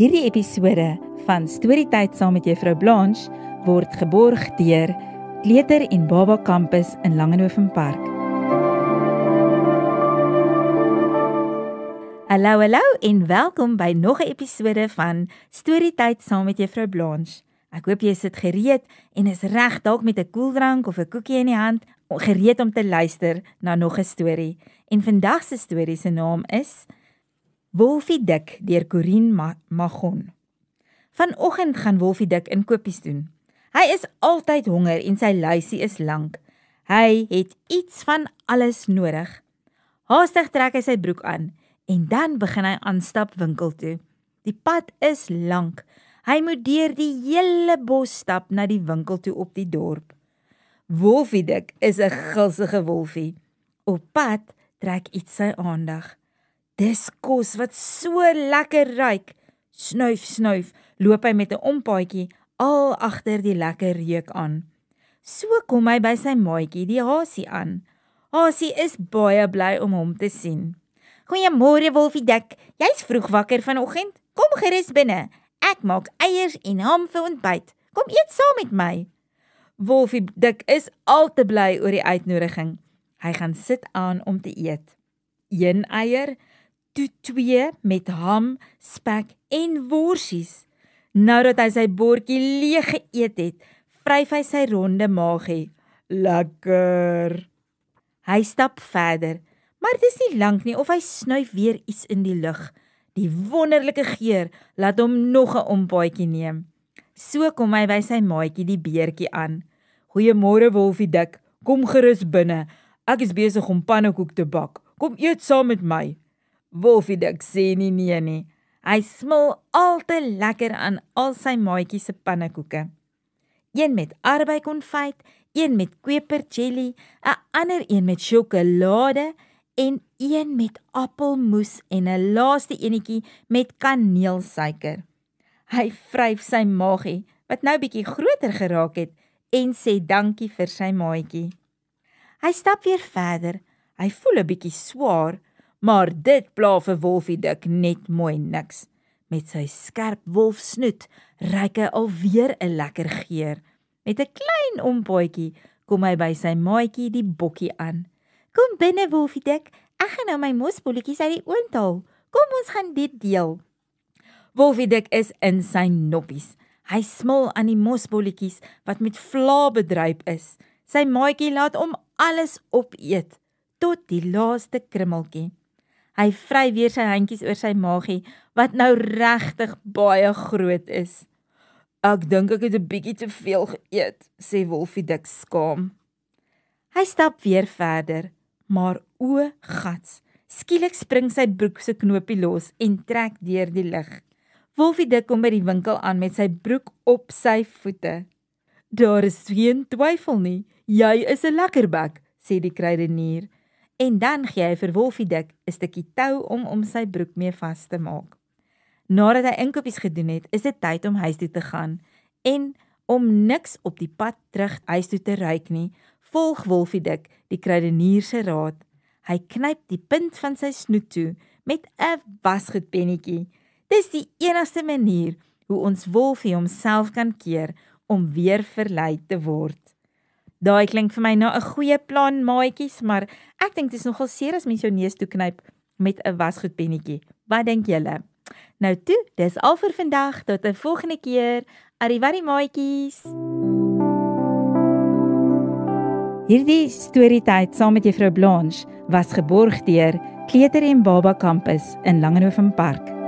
Hierdie episode van Storytyd saam met Juffrou Blanche word geborg deur Kleuter en Baba Campus in Langenhoven Park. Hallo en welkom by nog 'n episode van Storytyd saam met Juffrou Blanche. Ek hoop jy sit gereed en is reg dalk met 'n koeldrank of 'n koekie in die hand, gereed om te luister na nog 'n storie. En vandag se storie se naam is Wolfie Dik deur Corinne Magon. Vanoggend gaan Wolfie Dik inkopies doen. Hy is altyd honger en sy lysie is lank. Hy het iets van alles nodig. Haastig trek hy sy broek aan en dan begin hy aanstap winkel toe. Die pad is lank. Hy moet deur die hele bos stap na die winkel toe op die dorp. Wolfie Dik is 'n gulsige wolfie. Op pad trek iets sy aandag. Dis kos wat so lekker ruik. Snuif, snuif, loop hy met 'n ompaadjie al agter die lekker reuk aan. So kom hy by sy maatjie, die hasie aan. Hasie is baie bly om hom te sien. Goeiemôre Wolfie Dik, jy's vroeg wakker vanoggend? Kom gerus binne. Ek maak eiers en ham vir ontbyt. Kom eet saam met my. Wolfie Dik is al te bly oor die uitnodiging. Hy gaan sit aan om te eet. 1 eier, toe 2 met ham, spek en worsies. Nou dat hy sy bordjie leeg geëet het, vryf hy sy ronde maagie. Lekker! Hy stap verder, maar dit is nie lank nie of hy snuif weer iets in die lug. Die wonderlike geur laat hom nog 'n ompaadjie neem. So kom hy by sy maatjie die beertjie aan. Goeiemôre Wolfie Dik, kom gerus binne. Ek is besig om pannekoek te bak. Kom eet saam met my. Wolfie Dik sê nie. Hy smil al te lekker aan al sy maatjies se pannekoeke. Een met arbeikonfyt, een met kweperjelly, 'n ander een met sjokolade en een met appelmoes en 'n laaste enetjie met kaneelsuiker. Hy vryf sy maagie, wat nou bietjie groter geraak het, en sê dankie vir sy maatjie. Hy stap weer verder. Hy voel 'n bietjie swaar, maar dit pla vir Wolfie Dik net mooi niks. Met sy skerp wolfsnoet ruik hy alweer 'n lekker geur. Met 'n klein ompaadjie kom hy by sy maatjie die bokkie aan. Kom binne Wolfie Dik, ek gaan nou my mosbolletjies uit die oond haal. Kom ons gaan dit deel. Wolfie Dik is in sy noppies. Hy smil aan die mosbolletjies wat met vla bedryp is. Sy maatjie laat hom alles opeet, tot die laaste krummeltjie. Hy vry weer sy handjies oor sy maagie, wat nou regtig baie groot is. Ek dink ek het 'n bietjie te veel geëet, sê Wolfie Dik skaam. Hy stap weer verder, maar o gats, skielik spring sy broek se knopie los en trek deur die lug. Wolfie Dik kom by die winkel aan met sy broek op sy voete. Daar is geen twyfel nie, jy is 'n lekkerbek, sê die kruidenier. En dan gee hy vir Wolfie Dik 'n stukkie tou om sy broek mee vas te maak. Nadat hy inkopies gedoen het, is dit tyd om huis toe te gaan. En om niks op die pad terug huis toe te ruik nie, volg Wolfie Dik die kruidenier se raad. Hy knyp die punt van sy snoet toe met 'n wasgoedpennetjie. Dis die enigste manier hoe ons Wolfie homself kan keer om weer verlei te word. Daai klink vir my na 'n goeie plan, maatjies, maar ek dink dit is nogal seer as mens jou neus toeknyp met 'n wasgoedpennetjie. Wat dink julle? Nou toe, dis al vir vandag, tot 'n volgende keer. Arrivederci maatjies. Hierdie Storytyd saam met Juffrou Blanche was geborg deur Kleuter en Baba Campus in Langenhoven Park.